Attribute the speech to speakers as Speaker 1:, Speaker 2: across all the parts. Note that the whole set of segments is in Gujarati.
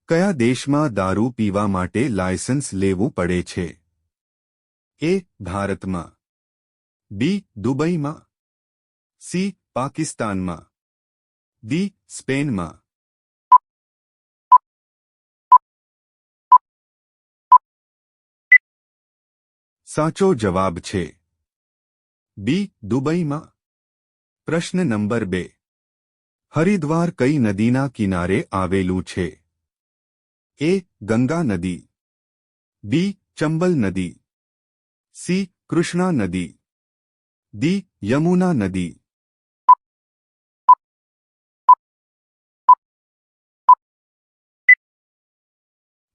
Speaker 1: કયા દેશમાં દારૂ પીવા માટે લાયસન્સ લેવું પડે છે? એ. ભારતમાં, બી. દુબઈમાં, સી. પાકિસ્તાનમાં, ડી. સ્પેનમાં. સાચો જવાબ છે બી. દુબઈમાં. પ્રશ્ન નંબર 2. હરિદ્વાર કઈ નદીના કિનારે આવેલું છે? એ. ગંગા નદી, બી. ચંબલ નદી, સી. કૃષ્ણા નદી, ડી. યમુના નદી.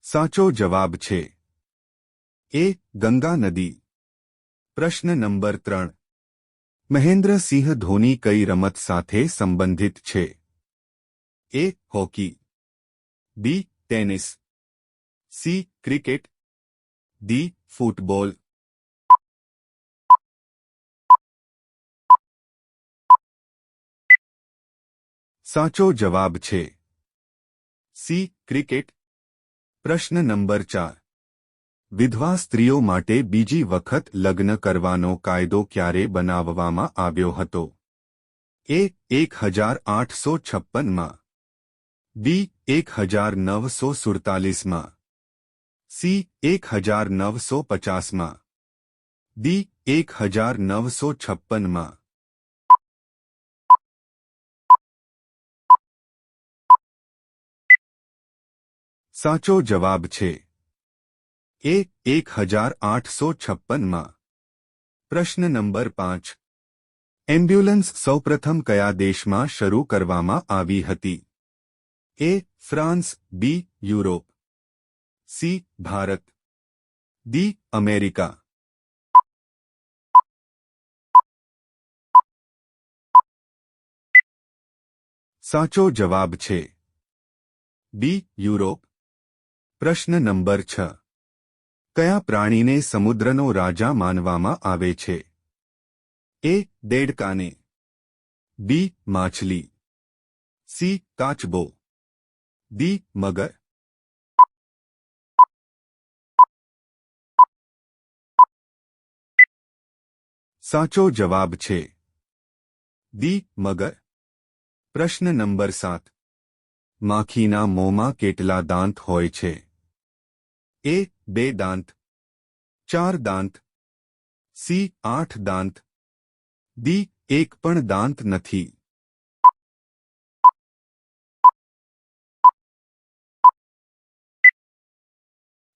Speaker 1: સાચો જવાબ છે એ. ગંગા નદી. પ્રશ્ન નંબર 3. મહેન્દ્રસિંહ ધોની કઈ રમત સાથે સંબંધિત છે? A. Hockey, B. Tennis, C. Cricket, D. Football. સાચો જવાબ છે સી. ક્રિકેટ. પ્રશ્ન નંબર 4. વિધવા સ્ત્રીઓ માટે બીજી વખત લગ્ન કરવાનો કાયદો ક્યારે બનાવવામાં આવ્યો હતો? એ. 1856માં, બી. 1947માં, સી. 1950માં, ડી. 1956માં. સાચો જવાબ છે એ. 1856માં. પ્રશ્ન નંબર 5. એમ્બ્યુલન્સ સૌપ્રથમ કયા દેશમાં શરૂ કરવામાં આવી હતી? A. France, B. Europe, C. Bharat, D. America. સાચો જવાબ છે બી. યુરોપ. પ્રશ્ન નંબર 6. કયા પ્રાણીને સમુદ્રનો રાજા માનવામાં આવે છે? એ. દેડકાને, બી. માછલી, સી. કાચબો, ડી. મગર. સાચો જવાબ છે ડી. મગર. પ્રશ્ન નંબર 7. માખીના મોંમાં કેટલા દાંત હોય છે? એ. 2 દાંત, 4 દાંત, સી. 8 દાંત, ડી. 1 પણ દાંત નથી.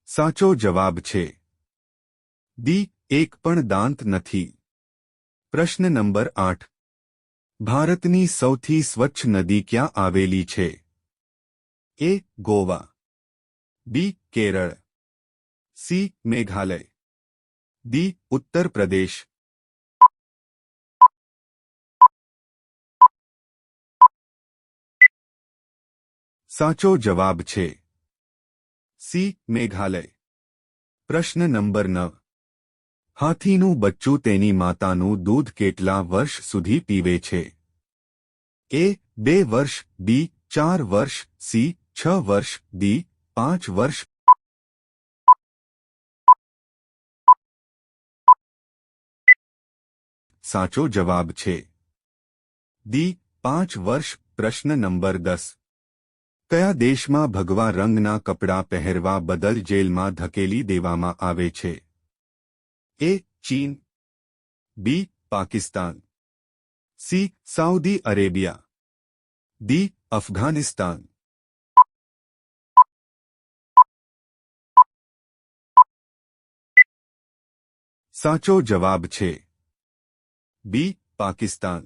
Speaker 1: સાચો જવાબ છે ડી. 1 પણ દાંત નથી. પ્રશ્ન નંબર 8. ભારતની સૌથી સ્વચ્છ નદી ક્યાં આવેલી છે? એ. ગોવા, બી. કેરળ, સી. મેઘાલય, ડી. ઉત્તર પ્રદેશ. સાચો જવાબ છે સી. મેઘાલય. પ્રશ્ન નંબર 9. હાથીનું બચ્ચું તેની માતાનું દૂધ કેટલા વર્ષ સુધી પીવે છે? એ. 2 વર્ષ, બી. 4 વર્ષ, સી. 6 વર્ષ, ડી. 5 વર્ષ. સાચો જવાબ છે ડી. 5 વર્ષ. પ્રશ્ન નંબર 10. કયા દેશમાં ભગવા રંગના કપડાં પહેરવા બદલ જેલમાં ધકેલી દેવામાં આવે છે? એ. ચીન, B. Pakistan, C. Saudi Arabia, D. Afghanistan. સાચો જવાબ છે બી. પાકિસ્તાન.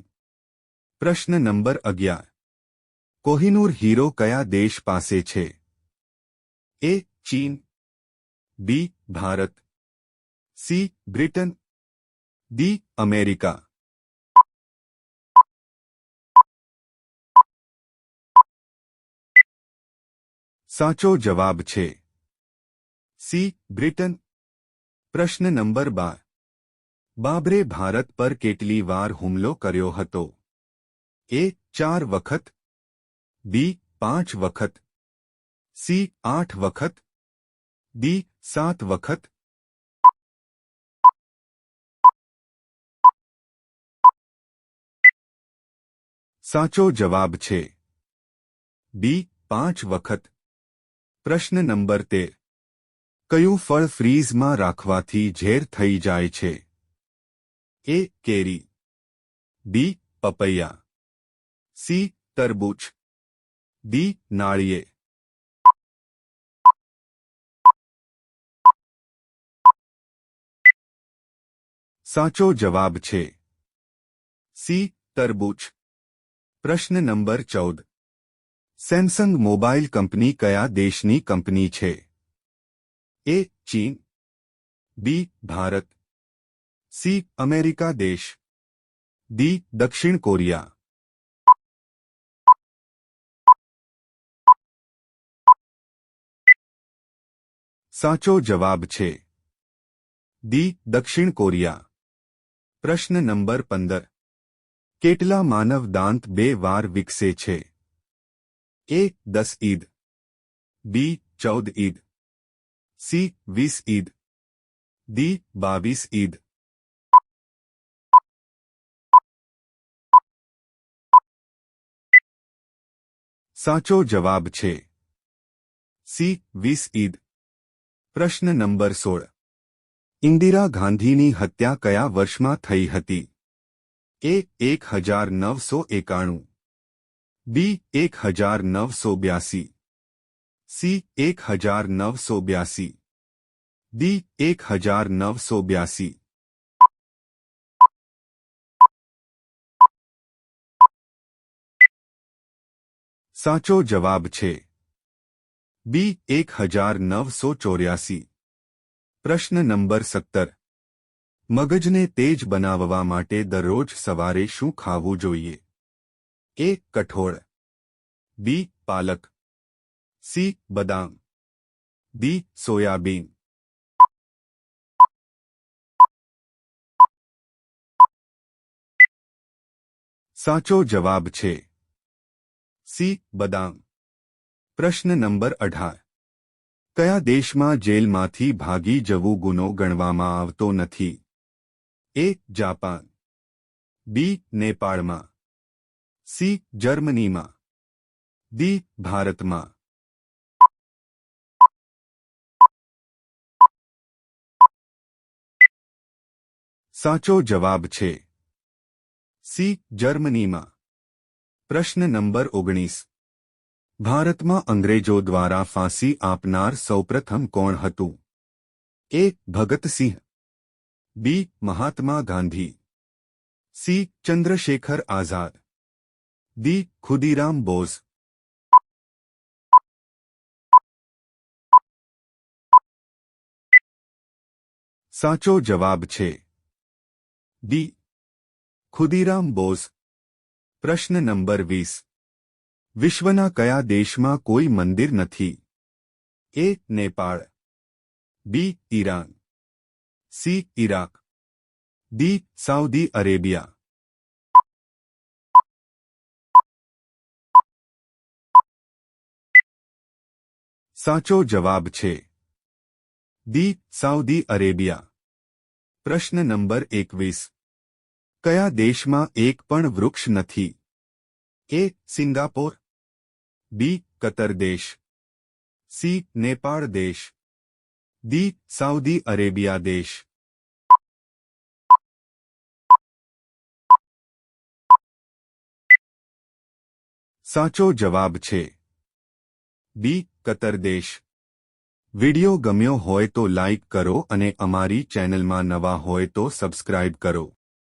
Speaker 1: પ્રશ્ન નંબર 11. કોહિનૂર હીરો કયા દેશ પાસે છે? એ. ચીન, B. Bharat, C. Britain, D. America. સાચો જવાબ છે સી. બ્રિટન. પ્રશ્ન નંબર 12. બાબરે ભારત પર કેટલી વાર હુમલો કર્યો હતો? એ. 4 વખત, બી. 5 વખત, સી 8 વખત, ડી 7 વખત, સાચો જવાબ છે બી 5 વખત. પ્રશ્ન નંબર 13. કયું ફળ ફ્રીઝમાં રાખવાથી ઝેર થઈ જાય છે? એ કેરી, બી પપૈયા, સી તરબૂચ, ડી નાળિયેર. સાચો જવાબ છે સી તરબૂચ. પ્રશ્ન નંબર 14. સેમસંગ મોબાઈલ કંપની કયા દેશની કંપની છે? એ ચીન, બી ભારત, સી અમેરિકા દેશ, ડી દક્ષિણ કોરિયા. સાચો જવાબ છે ડી દક્ષિણ કોરિયા. પ્રશ્ન નંબર 15. કેટલા માનવ દાંત 2 વાર વિકસે છે? એ 10 ઈદ, બી 14 ઈદ, સી 20 ઈદ, ડી 22 ઈદ. સાચો જવાબ છે સી 20 ઈદ. પ્રશ્ન નંબર 16. ઇન્દિરા ગાંધીની હત્યા કયા વર્ષમાં થઈ હતી? એ 1991, બી 1982, સી 1982, ડી 1982. સાચો જવાબ છે બી 1984. પ્રશ્ન નંબર 17. મગજને તેજ બનાવવા માટે દરરોજ સવારે શું ખાવું જોઈએ? એ કઠોળ, બી પાલક, સી બદામ, ડી સોયાબીન. સાચો જવાબ છે સી બદામ. પ્રશ્ન નંબર 18. કયા દેશમાં જેલમાંથી ભાગી જવું ગુનો ગણવામાં આવતો નથી? એ જાપાન, બી નેપાળમાં, સી જર્મનીમાં, ડી ભારતમાં. સાચો જવાબ છે સી જર્મનીમાં. પ્રશ્ન નંબર 19. ભારતમાં અંગ્રેજો દ્વારા ફાંસી આપનાર સૌપ્રથમ કોણ હતું? એ ભગતસિંહ, બી મહાત્મા ગાંધી, સી ચંદ્રશેખર આઝાદ, ડી ખુદીરામ બોઝ. સાચો જવાબ છે ડી ખુદીરામ બોઝ. પ્રશ્ન નંબર 20. વિશ્વના કયા દેશમાં કોઈ મંદિર નથી? A Nepal, B Iran, C Iraq, D Saudi Arabia. સાચો જવાબ છે ડી સાઉદી અરેબિયા. પ્રશ્ન નંબર 21. કયા દેશમાં એક પણ વૃક્ષ નથી? એ સિંગાપોર, બી કતર દેશ, સી નેપાળ દેશ, ડી સાઉદી અરેબિયા દેશ. સાચો જવાબ છે બી કતર દેશ. વિડિયો ગમ્યો હોય તો લાઇક કરો અને અમારી ચેનલમાં નવા હોય તો સબસ્ક્રાઇબ કરો.